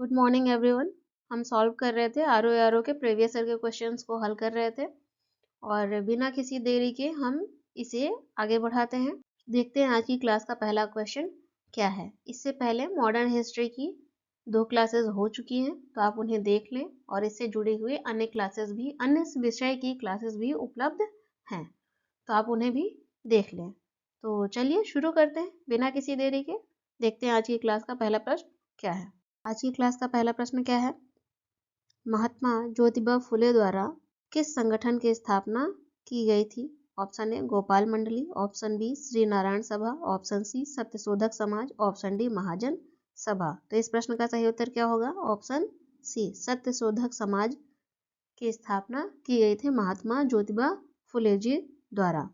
Good morning everyone. हम solve कर रहे थे आर के प्रीवियस ईयर के क्वेश्चंस को हल कर रहे थे और बिना किसी देरी के हम इसे आगे बढ़ाते हैं। देखते हैं आज की क्लास का पहला क्वेश्चन क्या है। इससे पहले मॉडर्न हिस्ट्री की 2 क्लासेस हो चुकी हैं, तो आप उन्हें देख लें और इससे जुड़ी हुई अन्य क्लासेस भी, अन्य विषय की क्लासेस भी उपलब्ध हैं, तो आप उन्हें भी देख लें। तो चलिए शुरू करते हैं बिना किसी देरी के। देखते हैं आज की क्लास का पहला प्रश्न क्या है। आज की क्लास का पहला प्रश्न क्या है। महात्मा ज्योतिबा फुले द्वारा किस संगठन की स्थापना की गई थी। ऑप्शन ए गोपाल मंडली, ऑप्शन बी श्री नारायण सभा, option C Satyashodhak Samaj, option D महाजन सभा। तो इस प्रश्न का सही उत्तर क्या होगा। ऑप्शन सी सत्यशोधक समाज की स्थापना की गई थी महात्मा ज्योतिबा फुले जी द्वारा।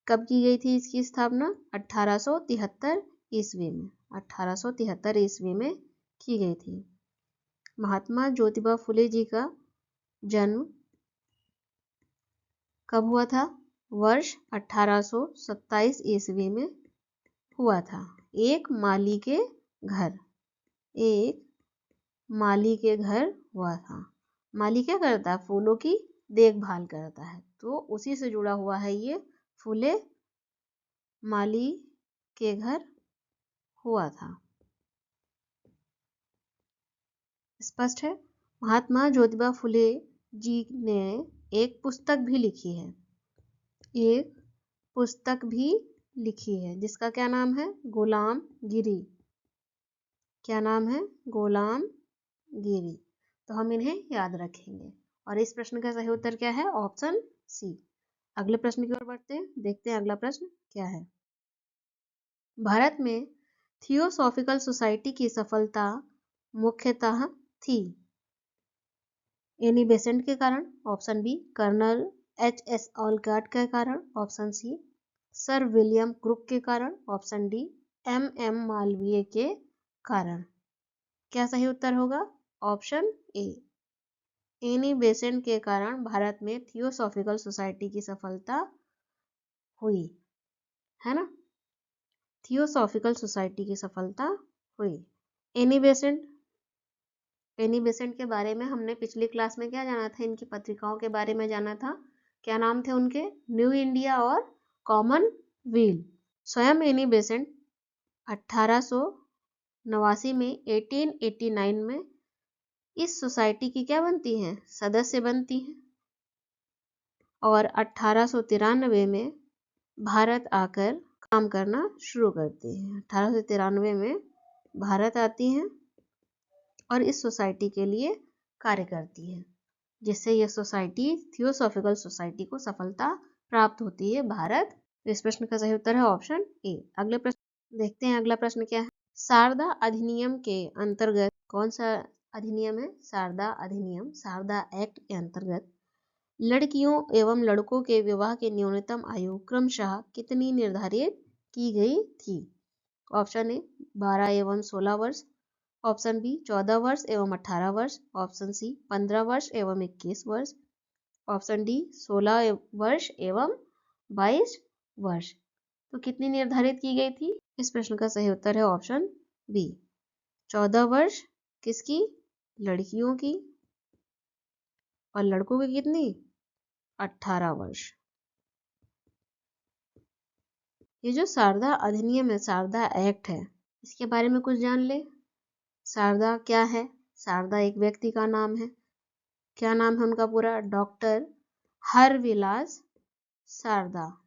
कब की गई थी इसकी स्थापना। 1873 ईस्वी में। 1873 ईस्वी में की गई थी। महात्मा ज्योतिबा फुले जी का जन्म कब हुआ था। वर्ष 1827 ईस्वी में हुआ था। एक माली के घर हुआ था। माली क्या करता है, फूलों की देखभाल करता है, तो उसी से जुड़ा हुआ है ये। फुले माली के घर हुआ था। स्पष्ट है। महात्मा ज्योतिबा फुले जी ने एक पुस्तक भी लिखी है। जिसका क्या नाम है, गुलामगिरी। क्या नाम है, गुलामगिरी। तो हम इन्हें याद रखेंगे और इस प्रश्न का सही उत्तर क्या है। Option C. अगले प्रश्न की ओर बढ़ते हैं। देखते हैं अगला प्रश्न क्या है। भारत में थियोसॉफिकल सोसाइटी की सफलता मुख्यतः थी। एनी बेसेंट के कारण, option B colonel HS. Olcott के कारण, option C sir William Crookes के कारण, ऑप्शन डी एम.एम. मालवीय के कारण। क्या सही उत्तर होगा। ऑप्शन ए एनी बेसेंट के कारण भारत में थियोसॉफिकल सोसाइटी की सफलता हुई, है ना। थियोसॉफिकल सोसाइटी की सफलता हुई। एनी बेसेंट के बारे में हमने पिछली क्लास में क्या जाना था, इनकी पत्रिकाओं के बारे में जाना था। क्या नाम थे उनके, न्यू इंडिया और कॉमनवेल्थ। स्वयं एनी बेसेंट 1889 में 1889 में इस सोसाइटी की क्या बनती हैं, सदस्य बनती हैं और 1893 में भारत आकर काम करना शुरू करती हैं। 1893 में भारत आती हैं और इस सोसाइटी के लिए कार्य करती है, जिससे यह सोसाइटी थियोसॉफिकल सोसाइटी को सफलता प्राप्त होती है भारत। इस प्रश्न का सही उत्तर है ऑप्शन ए। अगले प्रश्न देखते हैं। अगला प्रश्न क्या है। शारदा अधिनियम के अंतर्गत कौन सा अधिनियम है। शारदा अधिनियम, शारदा एक्ट के अंतर्गत लड़कियों एवं लड़कों के विवाह की न्यूनतम आयु क्रमशः कितनी निर्धारित की गई थी। ऑप्शन ए 12 एवं 16 वर्ष, ऑप्शन बी 14 वर्ष एवं 18 वर्ष, ऑप्शन सी 15 वर्ष एवं 21 वर्ष, ऑप्शन डी 16 वर्ष एवं 22 वर्ष। तो कितनी निर्धारित की गई थी। इस प्रश्न का सही उत्तर है ऑप्शन बी 14 वर्ष। किसकी, लड़कियों की, और लड़कों की कितनी, 18 वर्ष। ये जो शारदा अधिनियम है, शारदा एक्ट है, इसके बारे में कुछ जान ले। शारदा क्या है। शारदा एक व्यक्ति का नाम है। क्या नाम है उनका पूरा, डॉक्टर हरविलास शारदा।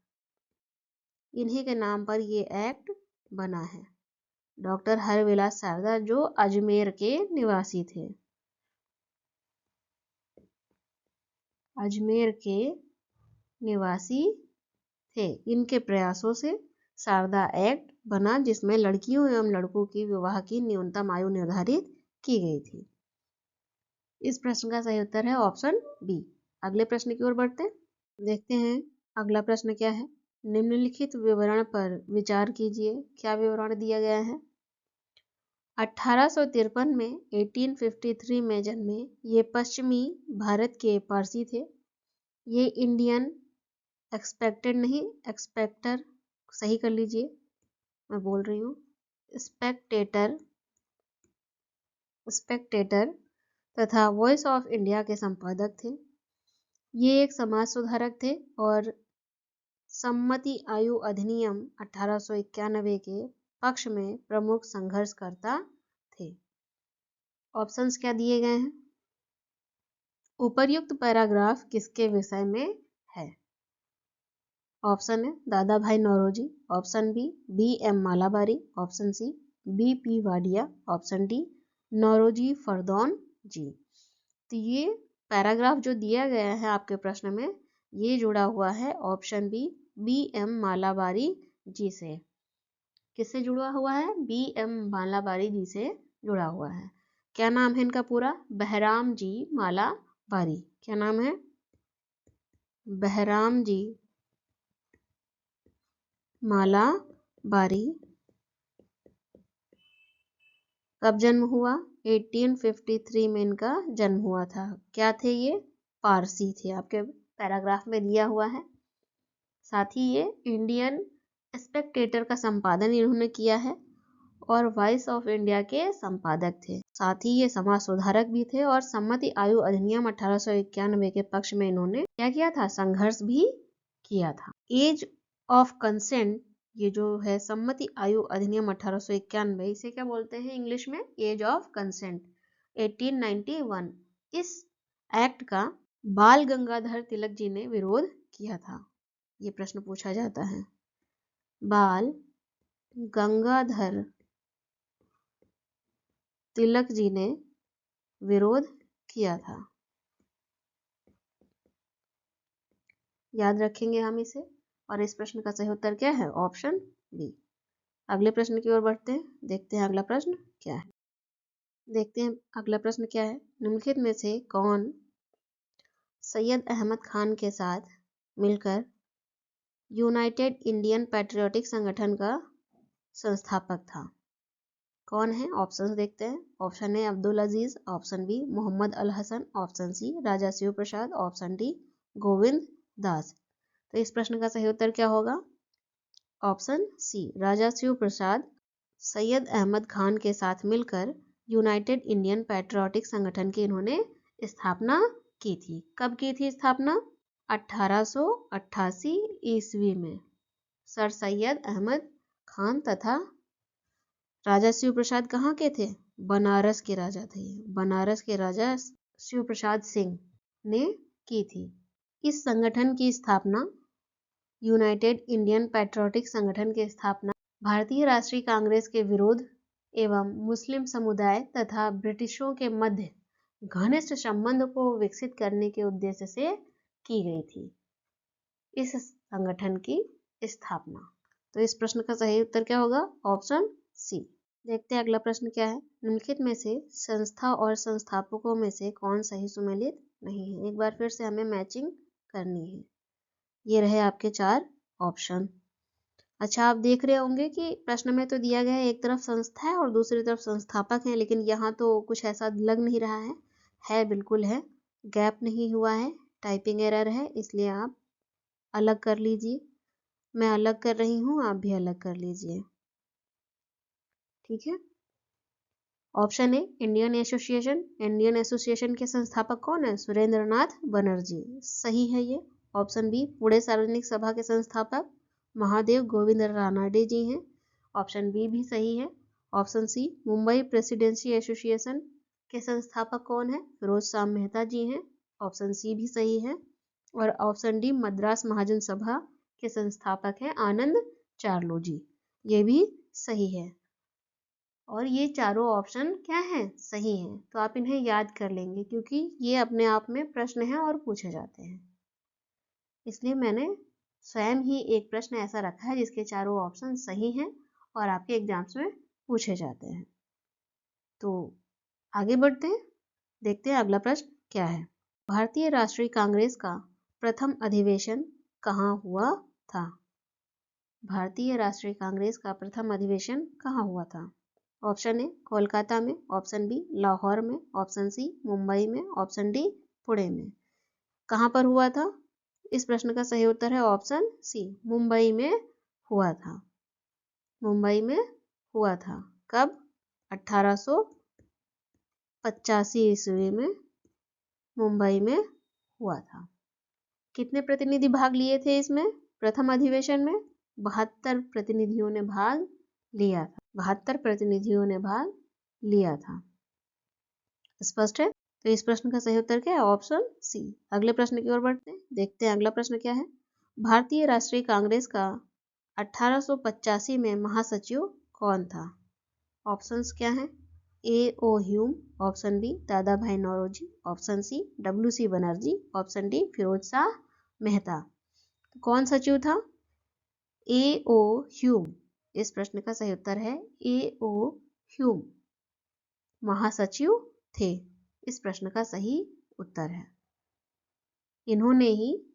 इन्हीं के नाम पर ये एक्ट बना है। डॉक्टर हरविलास शारदा जो अजमेर के निवासी थे। अजमेर के निवासी थे। इनके प्रयासों से शारदा एक्ट बना, जिसमें लड़कियों एवं लड़कों की विवाह की न्यूनतम आयु निर्धारित की गई थी। इस प्रश्न का सही उत्तर है ऑप्शन बी। अगले प्रश्न की ओर बढ़ते देखते हैं। अगला प्रश्न क्या है। निम्नलिखित विवरण पर विचार कीजिए। क्या विवरण दिया गया है। 1853 में 1853 में जन्मे ये पश्चिमी भारत के पारसी थे। ये इंडियन एक्सपेक्टेड नहीं, एक्सपेक्टर सही कर लीजिए, मैं बोल रही हूँ स्पेक्टेटर स्पेक्टेटर तथा वॉइस ऑफ इंडिया के संपादक थे। ये एक समाज सुधारक थे और सम्मति आयु अधिनियम 1891 के पक्ष में प्रमुख संघर्षकर्ता थे। ऑप्शंस क्या दिए गए हैं? उपर्युक्त पैराग्राफ किसके विषय में है? ऑप्शन है Dadabhai Naoroji, option B M Malabari, option C B Wadia, option D Naoroji Furdunji. तो ये पैराग्राफ जो दिया गया है आपके प्रश्न में, ये जुड़ा हुआ है ऑप्शन बी एम मालाबारी जी से। किससे जुड़ा हुआ है? बी एम मालाबारी जी से जुड़ा हुआ है। क्या नाम है इनका पूरा? बहराम जी मालाबारी। क्या नाम है? बहराम जी मालाबारी। कब जन्म हुआ? 1853 में इनका जन्म हुआ था। क्या थे ये? पारसी थे, आपके पैराग्राफ में दिया हुआ है। साथ ही ये इंडियन स्पेक्टेटर का संपादन इन्होंने किया है और वॉइस ऑफ इंडिया के संपादक थे। साथ ही ये समाज सुधारक भी थे और सम्मति आयु अधिनियम 1891 के पक्ष में इन्होंने क्या किया था? संघर्ष भी किया था। एज ऑफ कंसेंट, ये जो है सम्मति आयु अधिनियम 1891, इसे क्या बोलते हैं इंग्लिश में? Age of consent 1891। इस एक्ट का बाल गंगाधर तिलक जी ने विरोध किया था। ये प्रश्न पूछा जाता है। बाल गंगाधर तिलक जी ने विरोध किया था। याद रखेंगे हम इसे। और इस प्रश्न का सही उत्तर क्या है? Option B. अगले प्रश्न की ओर बढ़ते हैं। देखते हैं अगला प्रश्न क्या है। देखते हैं अगला प्रश्न क्या है। निम्नलिखित में से कौन सैयद अहमद खान के साथ मिलकर यूनाइटेड इंडियन पैट्रियोटिक संगठन का संस्थापक था? कौन है? ऑप्शन देखते हैं। Option A Abdul Aziz, option B Mohammad Al Hasan, option C Raja Shiv Prasad, option D Govind Das. तो इस प्रश्न का सही उत्तर क्या होगा? ऑप्शन सी राजा शिव प्रसाद सैयद अहमद खान के साथ मिलकर यूनाइटेड इंडियन पैट्रियोटिक संगठन की इन्होंने स्थापना की थी। कब की थी स्थापना? 1888 ईस्वी में। सर सैयद अहमद खान तथा राजा शिव प्रसाद कहाँ के थे? बनारस के राजा थे। बनारस के राजा शिव प्रसाद सिंह ने की थी। इस संगठन की स्थापना, यूनाइटेड इंडियन पैट्रियोटिक संगठन की स्थापना भारतीय राष्ट्रीय कांग्रेस के विरोध एवं मुस्लिम समुदाय तथा ब्रिटिशों के मध्य घनिष्ठ संबंध को विकसित करने के उद्देश्य से की गई थी। इस संगठन की स्थापना। तो इस प्रश्न का सही उत्तर क्या होगा? Option C. देखते हैं अगला प्रश्न क्या है। निम्नलिखित में से संस्था और संस्थापकों में से कौन सही सुमेलित नहीं है? एक बार फिर से हमें मैचिंग करनी है। ये रहे आपके 4 ऑप्शन। अच्छा, आप देख रहे होंगे कि प्रश्न में तो दिया गया है एक तरफ संस्था है और दूसरी तरफ संस्थापक है, लेकिन यहाँ तो कुछ ऐसा लग नहीं रहा है बिल्कुल है, गैप नहीं हुआ है, टाइपिंग एरर है, इसलिए आप अलग कर लीजिए। मैं अलग कर रही हूँ, आप भी अलग कर लीजिए। ठीक है। ऑप्शन ए इंडियन एसोसिएशन। इंडियन एसोसिएशन के संस्थापक कौन है? सुरेंद्र नाथ बनर्जी। सही है ये। ऑप्शन बी पुणे सार्वजनिक सभा के संस्थापक महादेव गोविंद रानाडे जी हैं। ऑप्शन बी भी सही है। Option C Mumbai presidency association के संस्थापक कौन है? फिरोज शाह मेहता जी हैं। ऑप्शन सी भी सही है। और ऑप्शन डी मद्रास महाजन सभा के संस्थापक हैं आनंद चार्लो जी। ये भी सही है। और ये चारों ऑप्शन क्या हैं? सही हैं। तो आप इन्हें याद कर लेंगे क्योंकि ये अपने आप में प्रश्न हैं और पूछे जाते हैं। इसलिए मैंने स्वयं ही एक प्रश्न ऐसा रखा है जिसके चारों ऑप्शन सही हैं और आपके एग्जाम्स में पूछे जाते हैं। तो आगे बढ़ते हैं। देखते हैं अगला प्रश्न क्या है। भारतीय राष्ट्रीय कांग्रेस का प्रथम अधिवेशन कहाँ हुआ था? भारतीय राष्ट्रीय कांग्रेस का प्रथम अधिवेशन कहाँ हुआ था? ऑप्शन ए कोलकाता में, ऑप्शन बी लाहौर में, ऑप्शन सी मुंबई में, ऑप्शन डी पुणे में। कहाँ पर हुआ था? इस प्रश्न का सही उत्तर है ऑप्शन सी मुंबई में हुआ था। मुंबई में हुआ था। कब? 1800 ईस्वी में मुंबई में हुआ था। कितने प्रतिनिधि भाग लिए थे इसमें? प्रथम अधिवेशन में 72 प्रतिनिधियों ने भाग लिया था। 72 प्रतिनिधियों ने भाग लिया था। स्पष्ट है? तो इस प्रश्न का सही उत्तर क्या है? Option C. अगले प्रश्न की ओर बढ़ते हैं, देखते हैं अगला प्रश्न क्या है। भारतीय राष्ट्रीय कांग्रेस का 1885 में महासचिव कौन था? ऑप्शंस क्या हैं? A O Hume, option B Dadabhai Naoroji, option C WC Banerjee, option D Feroz Shah Mehta. कौन सचिव था? A O Hume. इस प्रश्न का सही उत्तर है ए ओ ह्यूम महासचिव थे। इस प्रश्न का सही उत्तर है। इन्होंने ही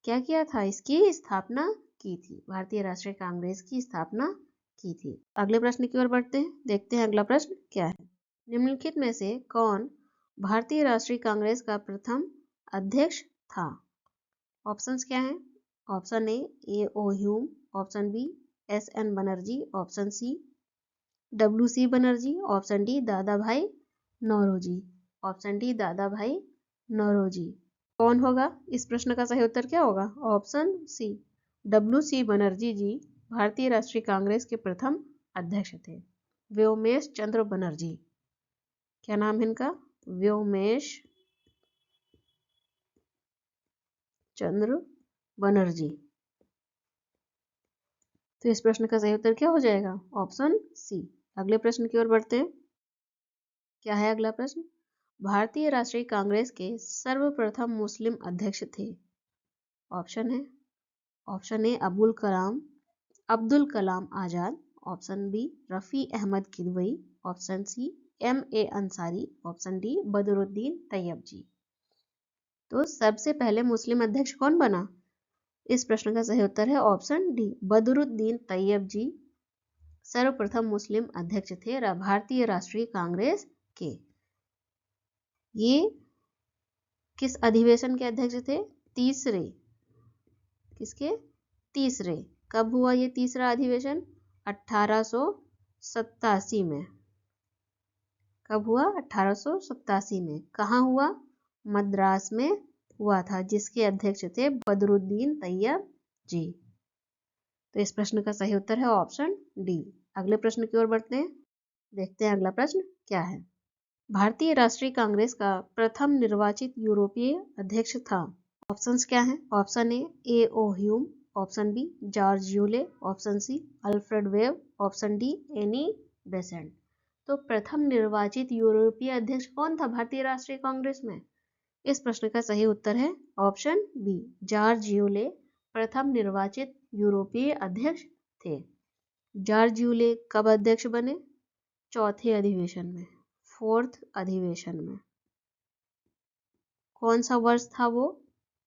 क्या किया था? इसकी स्थापना की थी। भारतीय राष्ट्रीय कांग्रेस की स्थापना की थी। अगले प्रश्न की ओर बढ़ते हैं, देखते हैं अगला प्रश्न क्या है। निम्नलिखित में से कौन भारतीय राष्ट्रीय कांग्रेस का प्रथम अध्यक्ष था? ऑप्शंस क्या हैं? Option A O Hume, option B SN Banerjee, option C WC Banerjee, option D Dadabhai Naoroji. Option D Dadabhai Naoroji. कौन होगा? इस प्रश्न का सही उत्तर क्या होगा? ऑप्शन सी WC बनर्जी जी भारतीय राष्ट्रीय कांग्रेस के प्रथम अध्यक्ष थे। व्योमेश चंद्र बनर्जी। क्या नाम है इनका? व्योमेश चंद्र बनर्जी। तो इस प्रश्न का सही उत्तर क्या हो जाएगा? Option C. अगले प्रश्न की ओर बढ़ते हैं, क्या है अगला प्रश्न? भारतीय राष्ट्रीय कांग्रेस के सर्वप्रथम मुस्लिम अध्यक्ष थे। ऑप्शन है, option A Abdul Kalam Azad, option B Rafi Ahmed Kidwai, option C MA Ansari, option D Badruddin Tyabji. तो सबसे पहले मुस्लिम अध्यक्ष कौन बना? इस प्रश्न का सही उत्तर है ऑप्शन डी बदरुद्दीन तैयब जी सर्वप्रथम मुस्लिम अध्यक्ष थे भारतीय राष्ट्रीय कांग्रेस के। ये किस अधिवेशन के अध्यक्ष थे? तीसरे। किसके? तीसरे। कब हुआ ये तीसरा अधिवेशन? 1887 में। कब हुआ? 1887 में। कहाँ हुआ? मद्रास में हुआ था, जिसके अध्यक्ष थे बदरुद्दीन तैयब जी। तो इस प्रश्न का सही उत्तर है ऑप्शन डी। अगले प्रश्न की ओर बढ़ते हैं, देखते हैं अगला प्रश्न क्या है। भारतीय राष्ट्रीय कांग्रेस का प्रथम निर्वाचित यूरोपीय अध्यक्ष था। ऑप्शंस क्या हैं? Option A O Hume, option B George Yule, option C Alfred Webb, option D Annie Besant. तो प्रथम निर्वाचित यूरोपीय अध्यक्ष कौन था भारतीय राष्ट्रीय कांग्रेस में? इस प्रश्न का सही उत्तर है ऑप्शन बी जॉर्ज यूले प्रथम निर्वाचित यूरोपीय अध्यक्ष थे। जॉर्ज यूले कब अध्यक्ष बने? चौथे अधिवेशन में, 4th अधिवेशन में। कौन सा वर्ष था वो?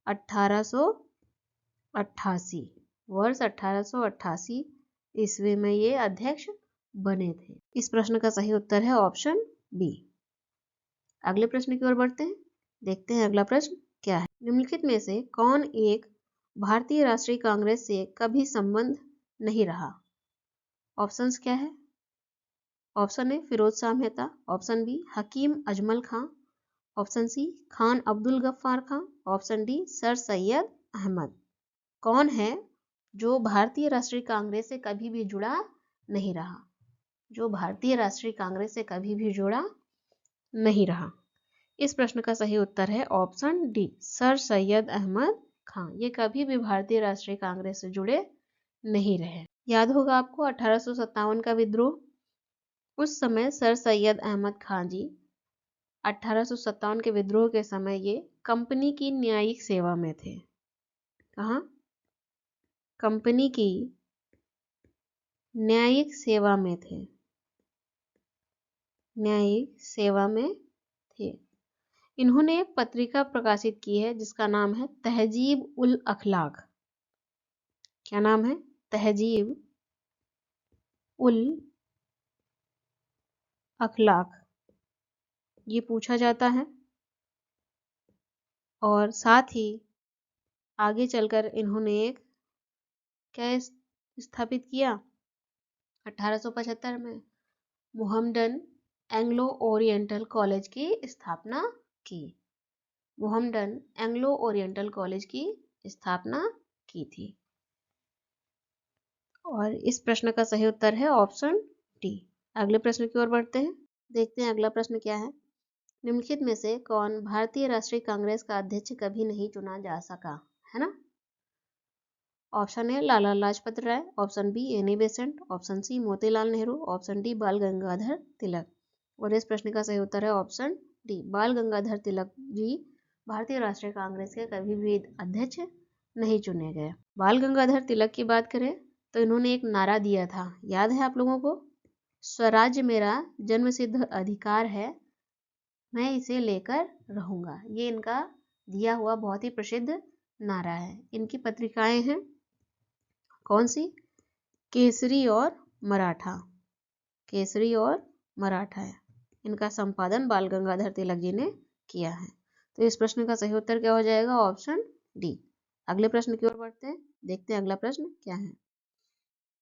1888। वर्ष 1888 ईस्वी में ये अध्यक्ष बने थे। इस प्रश्न का सही उत्तर है ऑप्शन बी। अगले प्रश्न की ओर बढ़ते हैं, देखते हैं अगला प्रश्न क्या है। निम्नलिखित में से कौन एक भारतीय राष्ट्रीय कांग्रेस से कभी संबंध नहीं रहा? ऑप्शंस क्या है? Option A Feroz Shah Mehta, option B Hakim Ajmal Khan, option C Khan Abdul Ghaffar Khan, option D sir Syed Ahmad. कौन है जो भारतीय राष्ट्रीय कांग्रेस से कभी भी जुड़ा नहीं रहा? जो भारतीय राष्ट्रीय कांग्रेस से कभी भी जुड़ा नहीं रहा। इस प्रश्न का सही उत्तर है option D sir Syed Ahmad Khan. ये कभी भी भारतीय राष्ट्रीय कांग्रेस से जुड़े नहीं रहे। याद होगा आपको 1857 का विद्रोह। उस समय सर सैयद अहमद खां जी 1857 के विद्रोह के समय ये कंपनी की न्यायिक सेवा में थे। कहाँ? कंपनी की न्यायिक सेवा में थे। न्यायिक सेवा में थे। इन्होंने एक पत्रिका प्रकाशित की है जिसका नाम है तहजीब उल अखलाक। क्या नाम है? तहजीब उल अखलाक। ये पूछा जाता है और साथ ही आगे चलकर इन्होंने एक क्या स्थापित किया? 1875 में मोहम्मडन एंग्लो ओरिएंटल कॉलेज की स्थापना की? मोहम्मडन एंग्लो ओरिएंटल कॉलेज की स्थापना की थी। और इस प्रश्न का सही उत्तर है ऑप्शन डी। अगले प्रश्न की ओर बढ़ते हैं। देखते हैं अगला प्रश्न क्या है। निम्नलिखित में से कौन भारतीय राष्ट्रीय कांग्रेस का अध्यक्ष कभी नहीं चुना जा सका, है ना? Option A Lala Lajpat Rai, option B Annie Besant, option C Motilal Nehru, option D Bal Gangadhar तिलक। और इस प्रश्न का सही उत्तर है ऑप्शन डी, बाल गंगाधर तिलक जी भारतीय राष्ट्रीय कांग्रेस के कभी भी अध्यक्ष नहीं चुने गए। बाल गंगाधर तिलक की बात करें तो इन्होंने एक नारा दिया था, याद है आप लोगों को? स्वराज्य मेरा जन्मसिद्ध अधिकार है, मैं इसे लेकर रहूंगा। ये इनका दिया हुआ बहुत ही प्रसिद्ध नारा है। इनकी पत्रिकाएं हैं कौन सी? केसरी और मराठा। केसरी और मराठा है। इनका संपादन बाल गंगाधर तिलक जी ने किया है। तो इस प्रश्न का सही उत्तर क्या हो जाएगा? Option D. अगले प्रश्न की ओर बढ़ते हैं। देखते हैं अगला प्रश्न क्या है।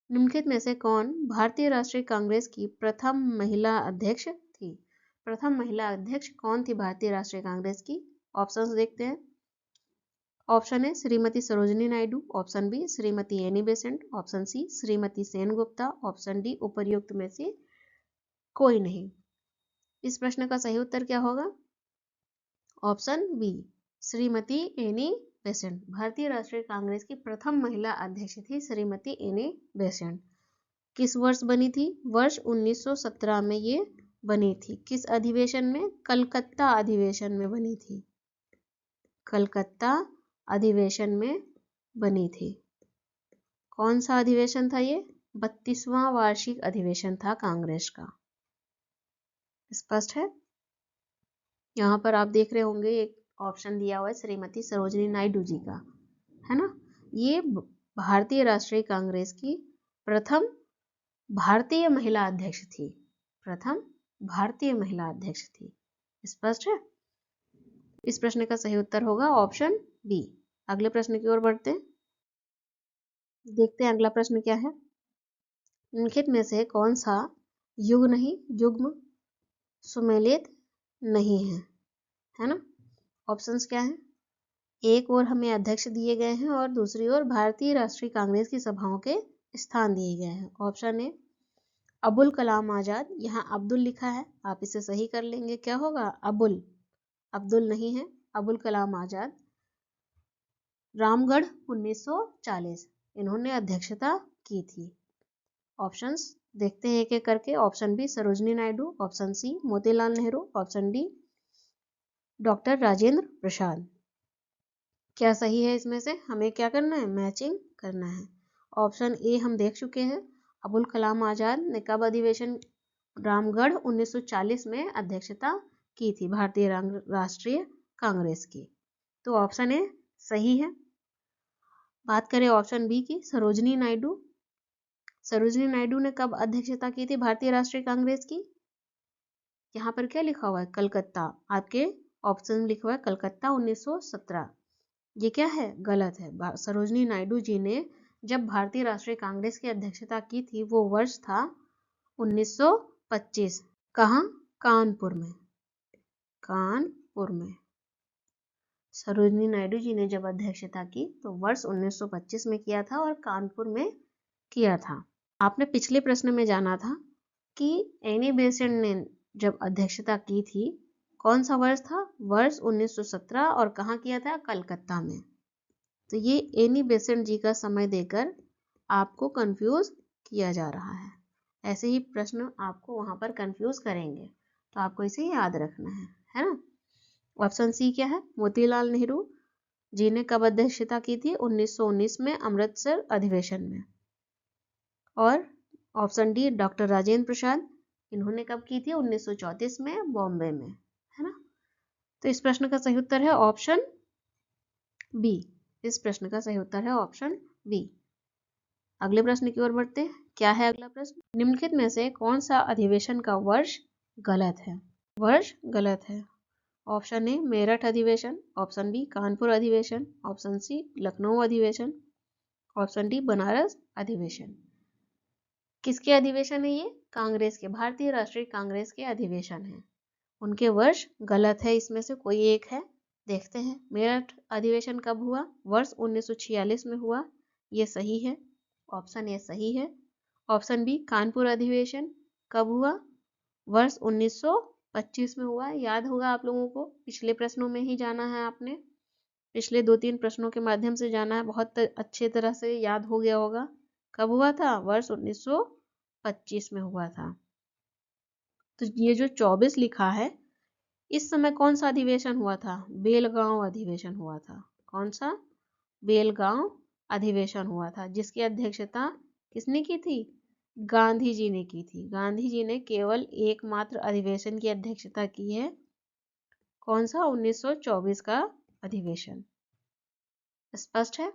निम्नलिखित में से कौन भारतीय राष्ट्रीय कांग्रेस की प्रथम महिला अध्यक्ष थी? प्रथम महिला अध्यक्ष कौन थी भारतीय राष्ट्रीय कांग्रेस की? ऑप्शंस देखते हैं। Option A Shrimati Sarojini Naidu, option B Shrimati Annie Besant, option C Shrimati Sengupta, option D उपर्युक्त में से कोई नहीं। इस प्रश्न का सही उत्तर क्या होगा? Option B Shrimati Annie Besant. भारतीय राष्ट्रीय कांग्रेस की प्रथम महिला अध्यक्ष थी श्रीमती एनी बेसेंट। किस वर्ष बनी थी? वर्ष 1917 में ये बनी थी। किस अधिवेशन में? कलकत्ता अधिवेशन में बनी थी। कलकत्ता अधिवेशन में बनी थी। कौन सा अधिवेशन था ये? 32वां वार्षिक अधिवेशन था कांग्रेस का। स्पष्ट है? यहाँ पर आप देख रहे होंगे एक ऑप्शन दिया हुआ है श्रीमती सरोजिनी नायडू जी का, है ना? ये भारतीय राष्ट्रीय कांग्रेस की प्रथम भारतीय महिला अध्यक्ष थी। प्रथम भारतीय महिला अध्यक्ष थी। स्पष्ट है? इस प्रश्न का सही उत्तर होगा ऑप्शन बी। अगले प्रश्न की ओर बढ़ते हैं। देखते हैं अगला प्रश्न क्या है। निम्नलिखित में से कौन सा युग नहीं युग्म सुमेलित नहीं है, है ना? ऑप्शंस क्या है? एक ओर हमें अध्यक्ष दिए गए हैं और दूसरी ओर भारतीय राष्ट्रीय कांग्रेस की सभाओं के स्थान दिए गए हैं। ऑप्शन ए अबुल कलाम आजाद, यहाँ अब्दुल लिखा है, आप इसे सही कर लेंगे, क्या होगा? अबुल, अब्दुल नहीं है, अबुल कलाम आजाद। रामगढ़ 1940 इन्होंने अध्यक्षता की थी। ऑप्शंस देखते हैं एक एक करके। Option B Sarojini Naidu, option C Motilal Nehru, option D doctor Rajendra Prasad. क्या सही है इसमें से? हमें क्या करना है? मैचिंग करना है। ऑप्शन ए हम देख चुके हैं, अबुल कलाम आजाद ने कब अधिवेशन रामगढ़ 1940 में अध्यक्षता की थी भारतीय राष्ट्रीय कांग्रेस की। तो ऑप्शन ए सही है। बात करें ऑप्शन बी की, सरोजिनी नायडू। सरोजिनी नायडू ने कब अध्यक्षता की थी भारतीय राष्ट्रीय कांग्रेस की? यहाँ पर क्या लिखा हुआ है? कलकत्ता। आपके ऑप्शन में लिखा हुआ है कलकत्ता 1917। ये क्या है? गलत है। सरोजिनी नायडू जी ने जब भारतीय राष्ट्रीय कांग्रेस की अध्यक्षता की थी वो वर्ष था 1925। कहाँ? कानपुर में। कानपुर में सरोजिनी नायडू जी ने जब अध्यक्षता की तो वर्ष 1925 में किया था और कानपुर में किया था। आपने पिछले प्रश्न में जाना था कि एनी बेसेंट ने जब अध्यक्षता की थी कौन सा वर्ष था? वर्ष 1917 और कहाँ किया था? कलकत्ता में। तो ये एनी बेसेंट जी का समय देकर आपको कंफ्यूज किया जा रहा है। ऐसे ही प्रश्न आपको वहां पर कंफ्यूज करेंगे, तो आपको इसे याद रखना है ना? ऑप्शन सी क्या है? मोतीलाल नेहरू जी ने कब अध्यक्षता की थी? 1919 में अमृतसर अधिवेशन में। और ऑप्शन डी डॉक्टर राजेंद्र प्रसाद, इन्होंने कब की थी? 1934 में बॉम्बे में, है ना? तो इस प्रश्न का सही उत्तर है ऑप्शन बी। इस प्रश्न का सही उत्तर है ऑप्शन बी। अगले प्रश्न की ओर बढ़ते हैं। क्या है अगला प्रश्न? निम्नलिखित में से कौन सा अधिवेशन का वर्ष गलत है? वर्ष गलत है। ऑप्शन ए मेरठ अधिवेशन, ऑप्शन बी कानपुर अधिवेशन, ऑप्शन सी लखनऊ अधिवेशन, ऑप्शन डी बनारस अधिवेशन। किसके अधिवेशन है ये? कांग्रेस के, भारतीय राष्ट्रीय कांग्रेस के अधिवेशन है। उनके वर्ष गलत है, इसमें से कोई एक है। देखते हैं मेरठ अधिवेशन कब हुआ? वर्ष 1946 में हुआ, ये सही है, ऑप्शन ए सही है। ऑप्शन बी कानपुर अधिवेशन कब हुआ? वर्ष 1925 में हुआ, याद होगा आप लोगों को, पिछले प्रश्नों में ही जाना है आपने, पिछले 2-3 प्रश्नों के माध्यम से जाना है, बहुत अच्छे तरह से याद हो गया होगा। कब हुआ था? वर्ष 1925 में हुआ था। तो ये जो 24 लिखा है, इस समय कौन सा अधिवेशन हुआ था? बेलगांव अधिवेशन हुआ था। कौन सा? बेलगांव अधिवेशन हुआ था, जिसकी अध्यक्षता किसने की थी? गांधी जी ने की थी। गांधी जी ने केवल एकमात्र अधिवेशन की अध्यक्षता की है। कौन सा? 1924 का अधिवेशन। स्पष्ट है?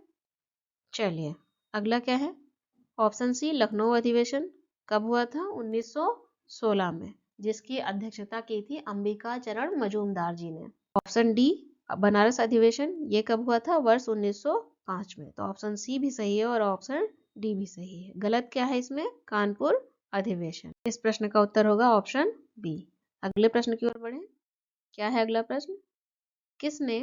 चलिए अगला क्या है? ऑप्शन सी लखनऊ अधिवेशन कब हुआ था? 1916 में, जिसकी अध्यक्षता की थी अंबिका चरण मजूमदार जी ने। ऑप्शन डी बनारस अधिवेशन, ये कब हुआ था? वर्ष 1905 में। तो ऑप्शन सी भी सही है और ऑप्शन डी भी सही है। गलत क्या है इसमें? कानपुर अधिवेशन। इस प्रश्न का उत्तर होगा ऑप्शन बी। अगले प्रश्न की ओर बढ़े। क्या है अगला प्रश्न? किसने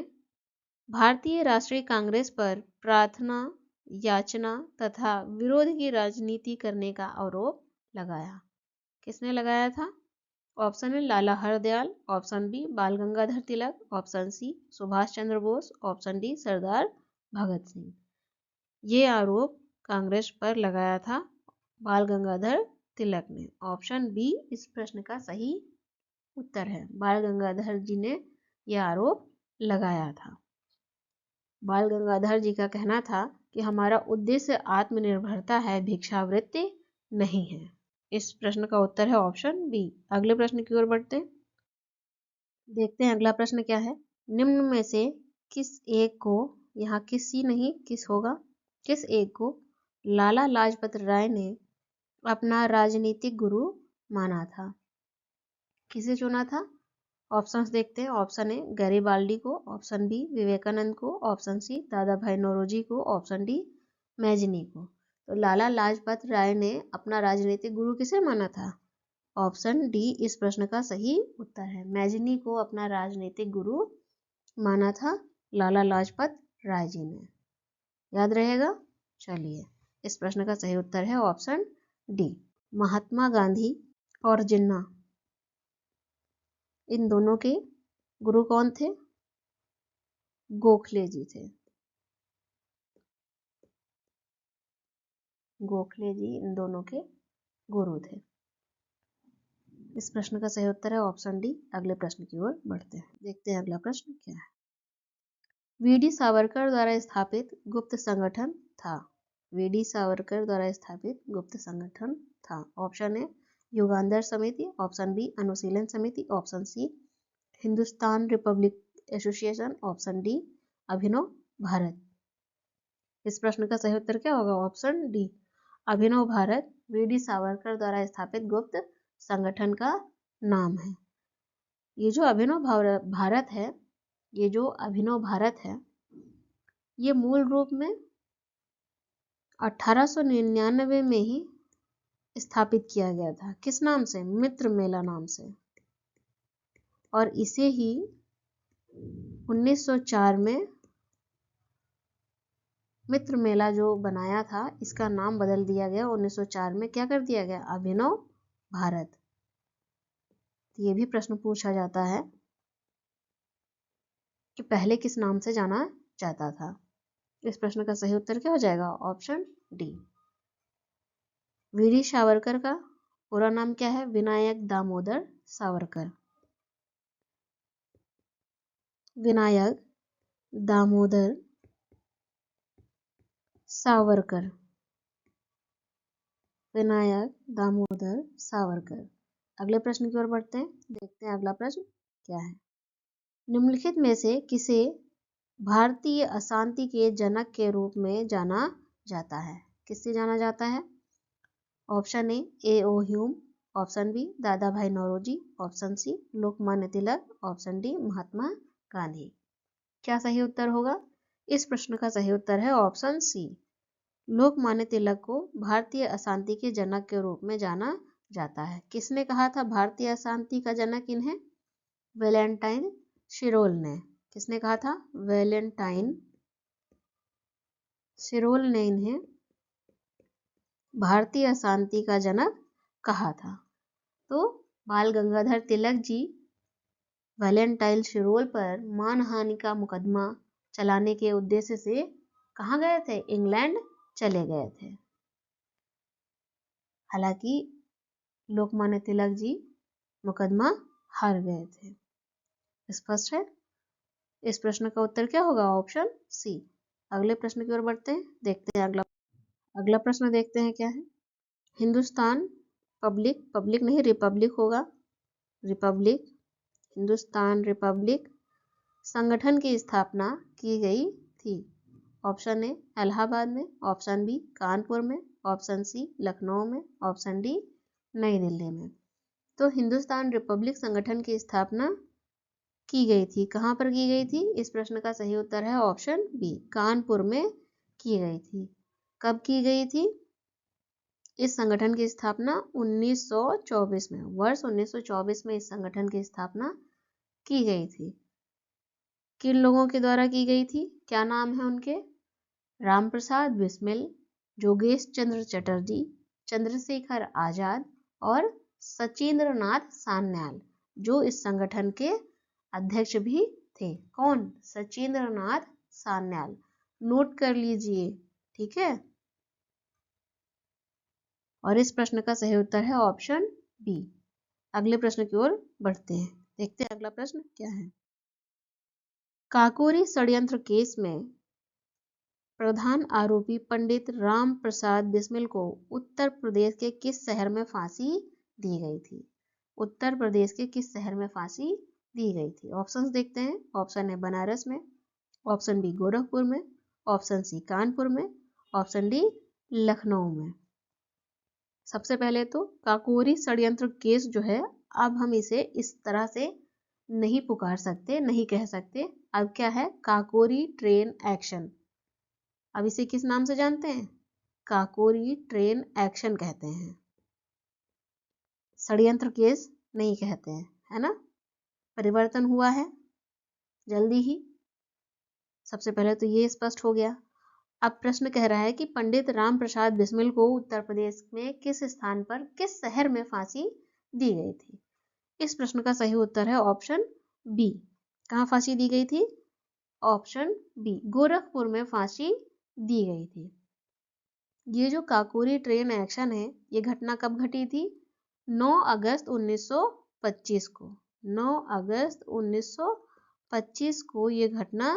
भारतीय राष्ट्रीय कांग्रेस पर प्रार्थना, याचना तथा विरोध की राजनीति करने का आरोप लगाया? किसने लगाया था? ऑप्शन है लाला हरदयाल, ऑप्शन बी बाल गंगाधर तिलक, option C Subhash Chandra Bose, option D सरदार भगत सिंह। ये आरोप कांग्रेस पर लगाया था बाल गंगाधर तिलक ने। ऑप्शन बी इस प्रश्न का सही उत्तर है। बाल गंगाधर जी ने यह आरोप लगाया था। बाल गंगाधर जी का कहना था कि हमारा उद्देश्य आत्मनिर्भरता है, भिक्षावृत्ति नहीं है। इस प्रश्न का उत्तर है ऑप्शन बी। अगले प्रश्न की ओर बढ़ते देखते हैं अगला प्रश्न क्या है। निम्न में से किस एक को, यहाँ किसी नहीं किस होगा, किस एक को लाला लाजपत राय ने अपना राजनीतिक गुरु माना था? किसे चुना था? ऑप्शंस देखते हैं। ऑप्शन ए गैरीबाल्डी को, ऑप्शन बी विवेकानंद को, ऑप्शन सी दादा भाई नौरोजी को, ऑप्शन डी मैजनी को। तो लाला लाजपत राय ने अपना राजनीतिक गुरु किसे माना था? ऑप्शन डी इस प्रश्न का सही उत्तर है। मैजनी को अपना राजनीतिक गुरु माना था लाला लाजपत राय जी ने। याद रहेगा? चलिए इस प्रश्न का सही उत्तर है ऑप्शन डी। महात्मा गांधी और जिन्ना, इन दोनों के गुरु कौन थे? गोखले जी थे। गोखले जी इन दोनों के गुरु थे। इस प्रश्न का सही उत्तर है ऑप्शन डी। अगले प्रश्न की ओर बढ़ते हैं। देखते हैं अगला प्रश्न क्या है। वीडी सावरकर द्वारा स्थापित गुप्त संगठन था? वीडी सावरकर द्वारा स्थापित गुप्त संगठन था। ऑप्शन ए युगांधर समिति, option B Anushilan Samiti, option C Hindustan republic association, option D Abhinav Bharat. इस प्रश्न का सही उत्तर क्या होगा? Option D Abhinav Bharat VD Savarkar द्वारा स्थापित गुप्त संगठन का नाम है। ये जो अभिनव भारत है, ये जो अभिनव भारत है, ये मूल रूप में 1899 में ही स्थापित किया गया था। किस नाम से? मित्र मेला नाम से। और इसे ही 1904 में मित्र मेला जो बनाया था, इसका नाम बदल दिया गया। 1904 में क्या कर दिया गया? अभिनव भारत। ये भी प्रश्न पूछा जाता है कि पहले किस नाम से जाना जाता था। इस प्रश्न का सही उत्तर क्या हो जाएगा? Option D. वीडी सावरकर का पूरा नाम क्या है? विनायक दामोदर सावरकर। विनायक दामोदर सावरकर। विनायक दामोदर सावरकर। अगले प्रश्न की ओर बढ़ते हैं। देखते हैं अगला प्रश्न क्या है। निम्नलिखित में से किसे भारतीय अशांति के जनक के रूप में जाना जाता है? किससे जाना जाता है? Option A O Hume, option B Dadabhai Naoroji, option C Lokmanya Tilak, option D Mahatma Gandhi. क्या सही उत्तर होगा? इस प्रश्न का सही उत्तर है ऑप्शन सी लोकमान्य तिलक को भारतीय अशांति के जनक के रूप में जाना जाता है। किसने कहा था भारतीय अशांति का जनक इन्हें? वैलेंटाइन शिरोल ने। किसने कहा था? वैलेंटाइन शिरोल ने इन्हें भारतीय अशांति का जनक कहा था। तो बाल गंगाधर तिलक जी वैलेंटाइन शिरोल पर मानहानि का मुकदमा चलाने के उद्देश्य से कहाँ गए थे? इंग्लैंड चले गए थे। हालांकि लोकमान्य तिलक जी मुकदमा हार गए थे। स्पष्ट है? इस प्रश्न का उत्तर क्या होगा? Option C. अगले प्रश्न की ओर बढ़ते हैं, देखते हैं अगला प्रश्न देखते हैं क्या है। हिंदुस्तान पब्लिक नहीं रिपब्लिक होगा, रिपब्लिक, हिंदुस्तान रिपब्लिक संगठन की स्थापना की गई थी। ऑप्शन ए इलाहाबाद में, ऑप्शन बी कानपुर में, ऑप्शन सी लखनऊ में, ऑप्शन डी नई दिल्ली में। तो हिंदुस्तान रिपब्लिक संगठन की स्थापना की गई थी। कहाँ पर की गई थी? इस प्रश्न का सही उत्तर है ऑप्शन बी, कानपुर में की गई थी। कब की गई थी? इस संगठन की स्थापना 1924 में, वर्ष 1924 में इस संगठन की स्थापना की गई थी। किन लोगों के द्वारा की गई थी? क्या नाम है उनके? राम प्रसाद बिस्मिल, जोगेश चंद्र चटर्जी, चंद्रशेखर आजाद और सचिंद्र नाथ सान्याल, जो इस संगठन के अध्यक्ष भी थे। कौन? सचिंद्र नाथ सान्याल। नोट कर लीजिए, ठीक है। और इस प्रश्न का सही उत्तर है ऑप्शन बी। अगले प्रश्न की ओर बढ़ते हैं, देखते हैं अगला प्रश्न क्या है। काकोरी षड्यंत्र केस में प्रधान आरोपी पंडित राम प्रसाद बिस्मिल को उत्तर प्रदेश के किस शहर में फांसी दी गई थी? उत्तर प्रदेश के किस शहर में फांसी दी गई थी? ऑप्शंस देखते हैं। ऑप्शन ए बनारस में, ऑप्शन बी गोरखपुर में, ऑप्शन सी कानपुर में, ऑप्शन डी लखनऊ में। सबसे पहले तो काकोरी षड्यंत्र केस जो है, अब हम इसे इस तरह से नहीं पुकार सकते, नहीं कह सकते। अब क्या है? Kakori train action. अब इसे किस नाम से जानते हैं? काकोरी ट्रेन एक्शन कहते हैं, षड्यंत्र केस नहीं कहते हैं, है ना। परिवर्तन हुआ है जल्दी ही। सबसे पहले तो ये स्पष्ट हो गया। अब प्रश्न कह रहा है कि पंडित राम प्रसाद बिस्मिल को उत्तर प्रदेश में किस स्थान पर, किस शहर में फांसी दी गई थी? इस प्रश्न का सही उत्तर है ऑप्शन बी। कहाँ फांसी दी गई थी? ऑप्शन बी, गोरखपुर में फांसी दी गई थी। ये जो काकोरी ट्रेन एक्शन है, ये घटना कब घटी थी? 9 अगस्त 1925 को। 9 अगस्त 1925 को ये घटना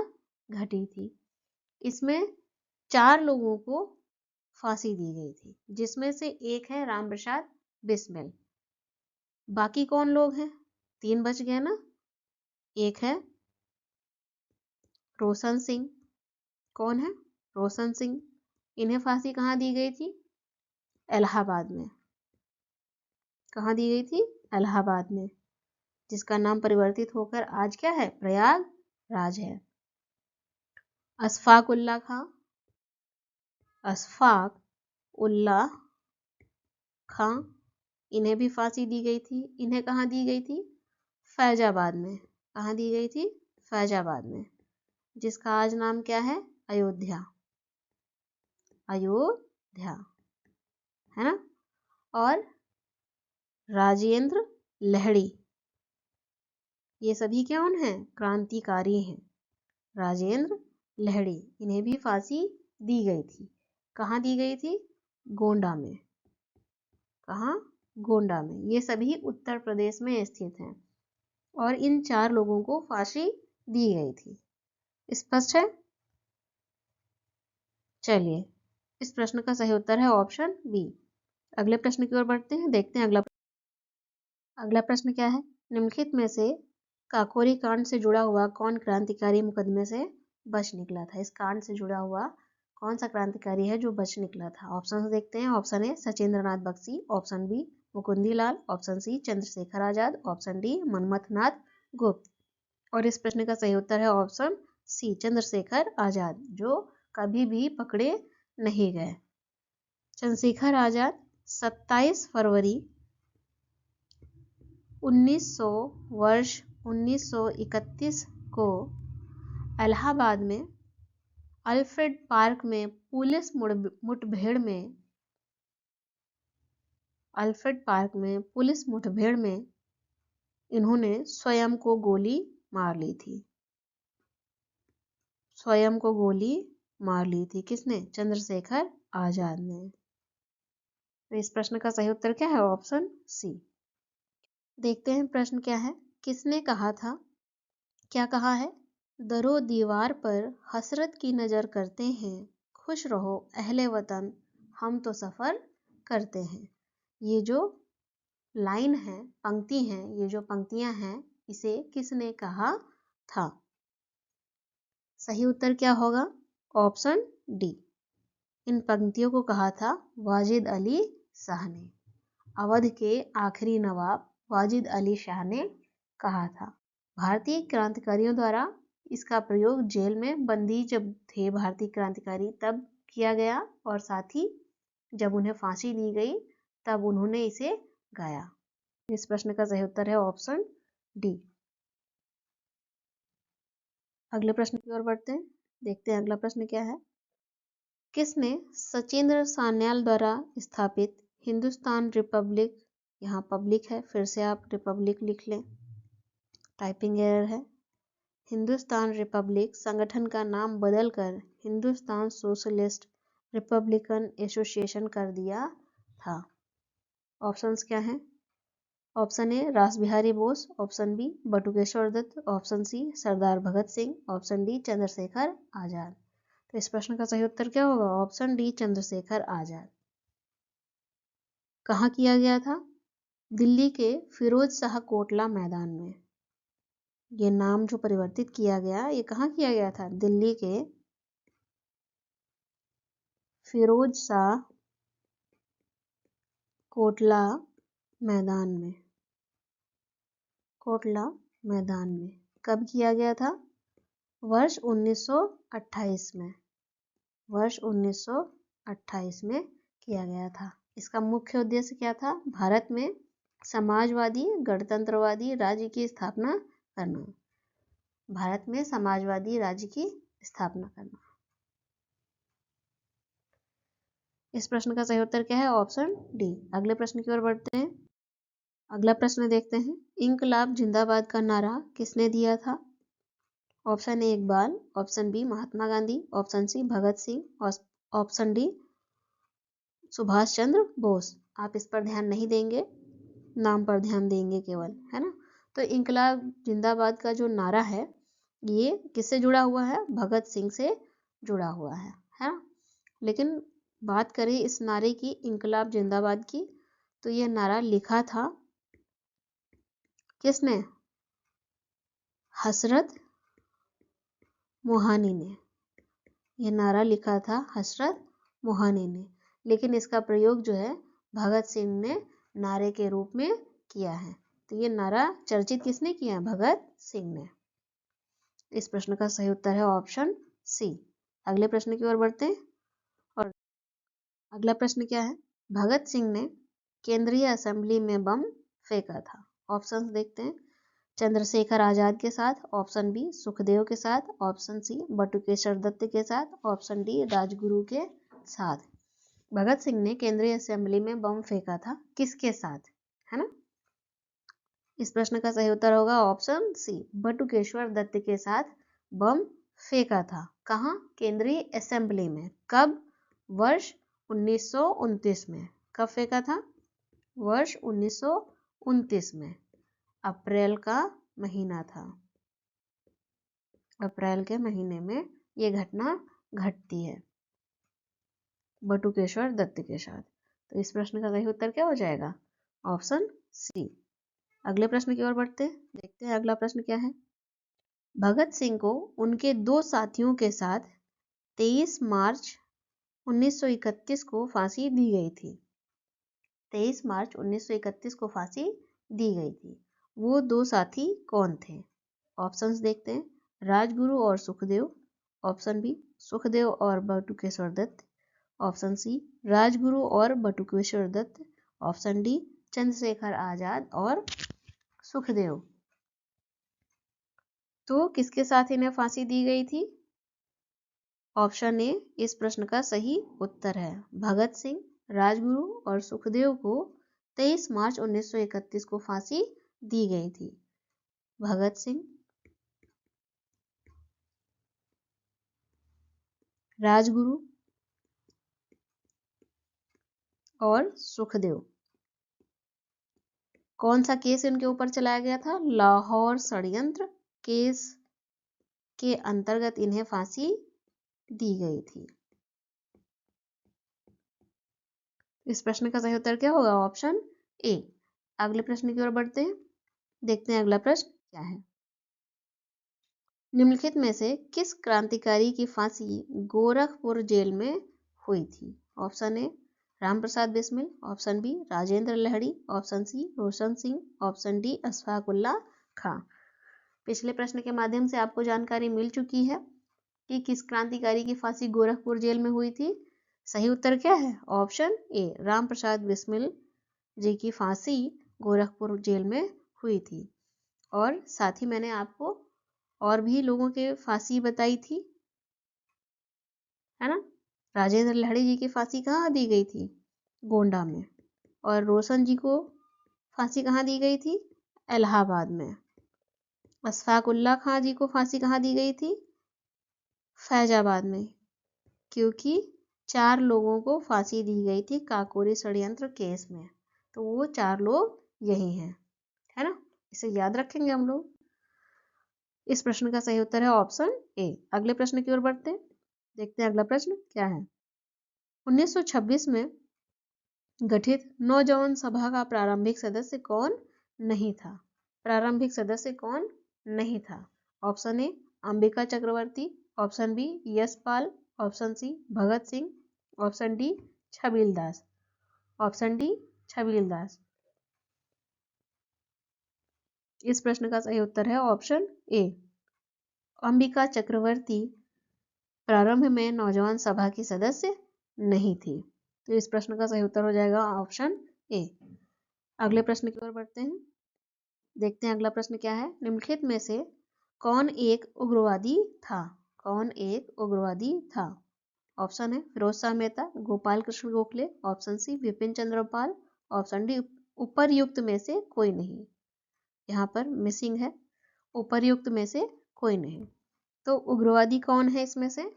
घटी थी। इसमें 4 लोगों को फांसी दी गई थी, जिसमें से एक है राम प्रसाद बिस्मिल। बाकी कौन लोग हैं? 3 बच गए ना। एक है रोशन सिंह। कौन है? रोशन सिंह। इन्हें फांसी कहाँ दी गई थी? इलाहाबाद में। कहाँ दी गई थी? इलाहाबाद में, जिसका नाम परिवर्तित होकर आज क्या है? प्रयागराज है। अशफाक उल्लाह खां, अशफाक उल्लाह खां, इन्हें भी फांसी दी गई थी। इन्हें कहाँ दी गई थी? फैजाबाद में। कहाँ दी गई थी? फैजाबाद में, जिसका आज नाम क्या है? अयोध्या। अयोध्या, है ना। और राजेंद्र लहड़ी, ये सभी कौन हैं? क्रांतिकारी हैं। राजेंद्र लहड़ी, इन्हें भी फांसी दी गई थी। कहाँ दी गई थी? गोंडा में। कहाँ? गोंडा में। ये सभी उत्तर प्रदेश में स्थित हैं और इन 4 लोगों को फांसी दी गई थी। स्पष्ट है? चलिए, इस प्रश्न का सही उत्तर है ऑप्शन बी। अगले प्रश्न की ओर बढ़ते हैं, देखते हैं अगला प्रश्न क्या है। निम्नलिखित में से काकोरी कांड से जुड़ा हुआ कौन क्रांतिकारी मुकदमे से बच निकला था? इस कांड से जुड़ा हुआ कौन सा क्रांतिकारी है जो बच निकला था? ऑप्शन देखते हैं। Option A Sachindra Nath Bakshi, option B Mukundi Lal, option C Chandrashekhar Azad, option D Manmath Nath Gupta. और इस प्रश्न का सही उत्तर है ऑप्शन सी, चंद्रशेखर आजाद, जो कभी भी पकड़े नहीं गए। चंद्रशेखर आजाद 27 फरवरी 1931 को इलाहाबाद में अल्फ्रेड पार्क में पुलिस मुठभेड़ में इन्होंने स्वयं को गोली मार ली थी। किसने? चंद्रशेखर आजाद ने। तो इस प्रश्न का सही उत्तर क्या है? Option C. देखते हैं प्रश्न क्या है। किसने कहा था? क्या कहा है? दरो दीवार पर हसरत की नजर करते हैं, खुश रहो अहले वतन, हम तो सफर करते हैं। ये जो लाइन है, पंक्ति है, ये जो पंक्तियां हैं, इसे किसने कहा था? सही उत्तर क्या होगा? Option D. इन पंक्तियों को कहा था वाजिद अली शाह ने। अवध के आखिरी नवाब वाजिद अली शाह ने कहा था। भारतीय क्रांतिकारियों द्वारा इसका प्रयोग जेल में बंदी जब थे भारतीय क्रांतिकारी तब किया गया, और साथ ही जब उन्हें फांसी दी गई तब उन्होंने इसे गाया। इस प्रश्न का सही उत्तर है ऑप्शन डी। अगले प्रश्न की ओर बढ़ते हैं। देखते हैं अगला प्रश्न क्या है। किसने सचिंद्र सान्याल द्वारा स्थापित हिंदुस्तान रिपब्लिक, यहाँ पब्लिक है, फिर से आप रिपब्लिक लिख लें, टाइपिंग एरर है, हिंदुस्तान रिपब्लिक संगठन का नाम बदलकर हिंदुस्तान सोशलिस्ट रिपब्लिकन एसोसिएशन कर दिया था? ऑप्शंस क्या हैं? Option A Rash Behari Bose, option B Batukeshwar Dutt, option C Sardar Bhagat Singh, option D Chandrashekhar Azad. तो इस प्रश्न का सही उत्तर क्या होगा? Option D Chandrashekhar Azad. कहाँ किया गया था? दिल्ली के फिरोज शाह कोटला मैदान में। ये नाम जो परिवर्तित किया गया, ये कहाँ किया गया था? दिल्ली के फिरोज शाह कोटला मैदान में। कब किया गया था? वर्ष 1928 में। वर्ष 1928 में किया गया था। इसका मुख्य उद्देश्य क्या था? भारत में समाजवादी गणतंत्रवादी राज्य की स्थापना करना। भारत में समाजवादी राज्य की स्थापना करना। इस प्रश्न का सही उत्तर क्या है? Option D. अगले प्रश्न की ओर बढ़ते हैं। अगला प्रश्न देखते हैं। इंकलाब जिंदाबाद का नारा किसने दिया था? Option A Iqbal, option B Mahatma Gandhi, option C Bhagat Singh, और ऑप्शन डी सुभाष चंद्र बोस। आप इस पर ध्यान नहीं देंगे, नाम पर ध्यान देंगे केवल, है ना। तो इंकलाब जिंदाबाद का जो नारा है ये किससे जुड़ा हुआ है? भगत सिंह से जुड़ा हुआ है ना। लेकिन बात करें इस नारे की, इंकलाब जिंदाबाद की, तो ये नारा लिखा था किसने? हसरत मोहानी ने। यह नारा लिखा था हसरत मोहानी ने, लेकिन इसका प्रयोग जो है भगत सिंह ने नारे के रूप में किया है। तो ये नारा चर्चित किसने किया है? भगत सिंह ने। इस प्रश्न का सही उत्तर है ऑप्शन सी। अगले प्रश्न की ओर बढ़ते हैं। और अगला प्रश्न क्या है? भगत सिंह ने केंद्रीय असेंबली में बम फेंका था। ऑप्शंस देखते हैं। चंद्रशेखर आजाद के साथ, ऑप्शन बी सुखदेव के साथ, ऑप्शन सी बटुकेश्वर दत्त के साथ, ऑप्शन डी राजगुरु के साथ। भगत सिंह ने केंद्रीय असेंबली में बम फेंका था, किसके साथ, है ना। इस प्रश्न का सही उत्तर होगा ऑप्शन सी, बटुकेश्वर दत्त के साथ बम फेंका था। कहाँ? केंद्रीय असेंबली में। कब? वर्ष 1929 में। कब फेंका था? वर्ष 1929 में। अप्रैल का महीना था। अप्रैल के महीने में ये घटना घटती है बटुकेश्वर दत्त के साथ। तो इस प्रश्न का सही उत्तर क्या हो जाएगा? Option C. अगले प्रश्न की ओर बढ़ते हैं। देखते हैं अगला प्रश्न क्या है। भगत सिंह को उनके दो साथियों के साथ 23 मार्च 1931 को फांसी दी गई थी। 23 मार्च 1931 को फांसी दी गई थी। वो दो साथी कौन थे? ऑप्शंस देखते हैं। राजगुरु और सुखदेव, ऑप्शन बी सुखदेव और बटुकेश्वर दत्त, ऑप्शन सी राजगुरु और बटुकेश्वर दत्त, ऑप्शन डी चंद्रशेखर आजाद और सुखदेव। तो किसके साथ इन्हें फांसी दी गई थी? ऑप्शन ए इस प्रश्न का सही उत्तर है। भगत सिंह, राजगुरु और सुखदेव को 23 मार्च 1931 को फांसी दी गई थी। भगत सिंह, राजगुरु और सुखदेव। कौन सा केस इनके ऊपर चलाया गया था? लाहौर षड्यंत्र केस के अंतर्गत इन्हें फांसी दी गई थी। इस प्रश्न का सही उत्तर क्या होगा? Option A. अगले प्रश्न की ओर बढ़ते हैं, देखते हैं अगला प्रश्न क्या है। निम्नलिखित में से किस क्रांतिकारी की फांसी गोरखपुर जेल में हुई थी? Option A Ram Prasad Bismil, option B Rajendra Lahiri, option C Roshan Singh, option D Ashfaq Ullah Khan. पिछले प्रश्न के माध्यम से आपको जानकारी मिल चुकी है कि किस क्रांतिकारी की फांसी गोरखपुर जेल में हुई थी। सही उत्तर क्या है? ऑप्शन ए राम प्रसाद बिस्मिल जी की फांसी गोरखपुर जेल में हुई थी। और साथ ही मैंने आपको और भी लोगों के फांसी बताई थी, है ना। राजेंद्र लहड़ी जी की फांसी कहाँ दी गई थी? गोंडा में। और रोशन जी को फांसी कहाँ दी गई थी? इलाहाबाद में। अशफाक उल्लाह खां जी को फांसी कहाँ दी गई थी? फैजाबाद में। क्योंकि 4 लोगों को फांसी दी गई थी काकोरी षड्यंत्र केस में, तो वो 4 लोग यही हैं, है ना। इसे याद रखेंगे हम लोग। इस प्रश्न का सही उत्तर है ऑप्शन ए। अगले प्रश्न की ओर बढ़ते हैं, देखते हैं अगला प्रश्न क्या है। 1926 में गठित नौजवान सभा का प्रारंभिक सदस्य कौन नहीं था? प्रारंभिक सदस्य कौन नहीं था? Option A Ambika Chakravarty, option B Yashpal, option C Bhagat Singh, option D Chhabil Das. Option D Chhabil Das. इस प्रश्न का सही उत्तर है ऑप्शन ए अंबिका चक्रवर्ती प्रारंभ में नौजवान सभा की सदस्य नहीं थी। तो इस प्रश्न का सही उत्तर हो जाएगा ऑप्शन ए। अगले प्रश्न की ओर बढ़ते हैं, देखते हैं अगला प्रश्न क्या है। निम्नलिखित में से कौन एक उग्रवादी था? कौन एक उग्रवादी था? ऑप्शन है Firoz Shah Mehta, Gopal Krishna Gokhale, option C Vipin Chandra Pal, option D उपर्युक्त में से कोई नहीं। यहाँ पर मिसिंग है, उपर्युक्त में से कोई नहीं। तो उग्रवादी कौन है इसमें से?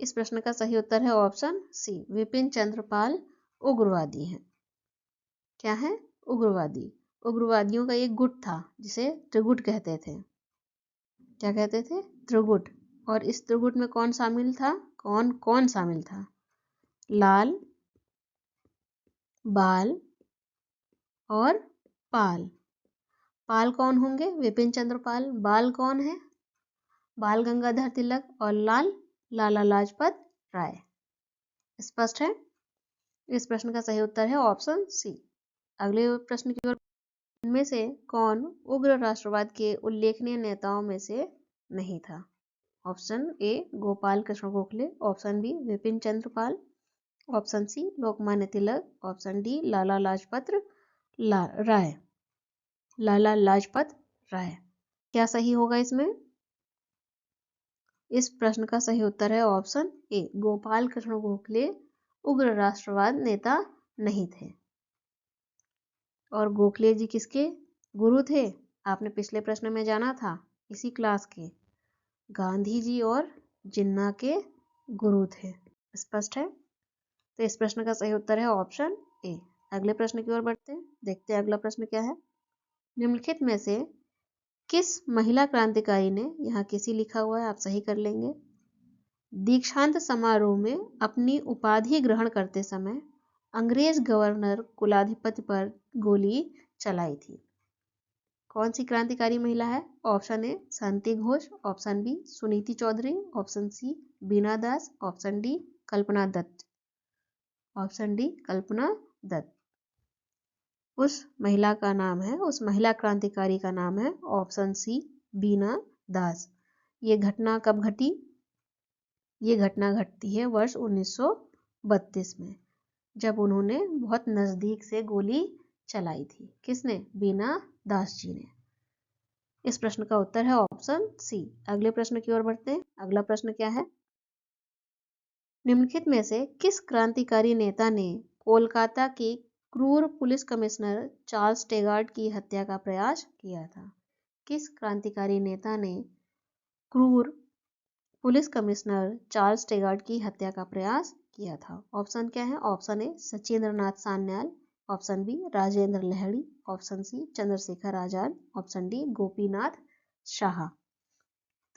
इस प्रश्न का सही उत्तर है ऑप्शन सी विपिन चंद्र पाल उग्रवादी है। क्या है? उग्रवादी। उग्रवादियों का एक गुट था जिसे त्रिगुट कहते थे। क्या कहते थे? त्रिगुट। और इस त्रिगुट में कौन शामिल था? कौन कौन शामिल था? लाल, बाल और पाल। पाल कौन होंगे? विपिन चंद्र पाल। बाल कौन है? बाल गंगाधर तिलक। और लाल लाला लाजपत राय। स्पष्ट है? इस प्रश्न का सही उत्तर है ऑप्शन सी। अगले प्रश्न की ओर, इनमें से कौन उग्र राष्ट्रवाद के उल्लेखनीय नेताओं में से नहीं था? Option A Gopal Krishna Gokhale, option B Bipin Chandra Pal, option C Lokmanya Tilak, option D Lala Lajpat Rai. Lala Lajpat Rai. क्या सही होगा इसमें? इस प्रश्न का सही उत्तर है ऑप्शन ए गोपाल कृष्ण गोखले उग्र राष्ट्रवाद नेता नहीं थे। और गोखले जी किसके गुरु थे? आपने पिछले प्रश्न में जाना था, इसी क्लास के। गांधी जी और जिन्ना के गुरु थे। स्पष्ट है? तो इस प्रश्न का सही उत्तर है ऑप्शन ए। अगले प्रश्न की ओर बढ़ते हैं, देखते हैं अगला प्रश्न क्या है। निम्नलिखित में से किस महिला क्रांतिकारी ने, यहाँ किसी लिखा हुआ है आप सही कर लेंगे, दीक्षांत समारोह में अपनी उपाधि ग्रहण करते समय अंग्रेज गवर्नर कुलाधिपति पर गोली चलाई थी? कौन सी क्रांतिकारी महिला है? Option A Shanti Ghosh, option B Suniti Chaudhary, option C Bina Das, option D Kalpana Dutt. Option D Kalpana Dutt. उस महिला का नाम है, उस महिला क्रांतिकारी का नाम है ऑप्शन सी बीना दास। ये घटना कब घटी? ये घटना घटती है वर्ष 1900 1932 में, जब उन्होंने बहुत नजदीक से गोली चलाई थी। किसने? बीना दास जी ने। इस प्रश्न का उत्तर है ऑप्शन सी। अगले प्रश्न की ओर बढ़ते हैं। अगला प्रश्न क्या है? निम्नलिखित में से किस क्रांतिकारी नेता ने कोलकाता के क्रूर पुलिस कमिश्नर चार्ल्स टेगार्ड की हत्या का प्रयास किया था? किस क्रांतिकारी नेता ने क्रूर पुलिस कमिश्नर चार्ल्स टेगार्ड की हत्या का प्रयास किया था? ऑप्शन क्या है? Option A Sachindra Nath Sanyal, option B Rajendra Lahiri, option C Chandrashekhar Azad, option D Gopinath Shah.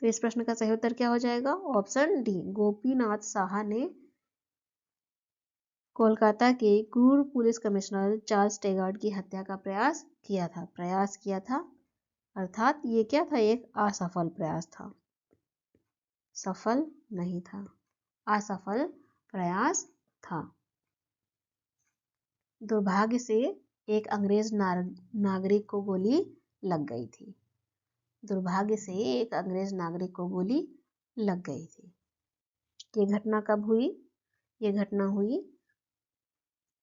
तो इस प्रश्न का सही उत्तर क्या हो जाएगा? ऑप्शन डी गोपीनाथ शाह ने कोलकाता के क्रूर पुलिस कमिश्नर चार्ल्स टेगार्ड की हत्या का प्रयास किया था। प्रयास किया था अर्थात ये क्या था? एक असफल प्रयास था, सफल नहीं था, असफल प्रयास था। दुर्भाग्य से एक अंग्रेज नागरिक को गोली लग गई थी। दुर्भाग्य से एक अंग्रेज नागरिक को गोली लग गई थी। ये घटना कब हुई? ये घटना हुई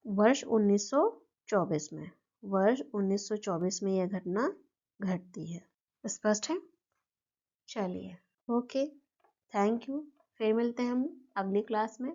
वर्ष 1924 में। वर्ष 1924 में यह घटना घटती है। स्पष्ट है? चलिए, ओके, थैंक यू। फिर मिलते हैं हम अगली क्लास में।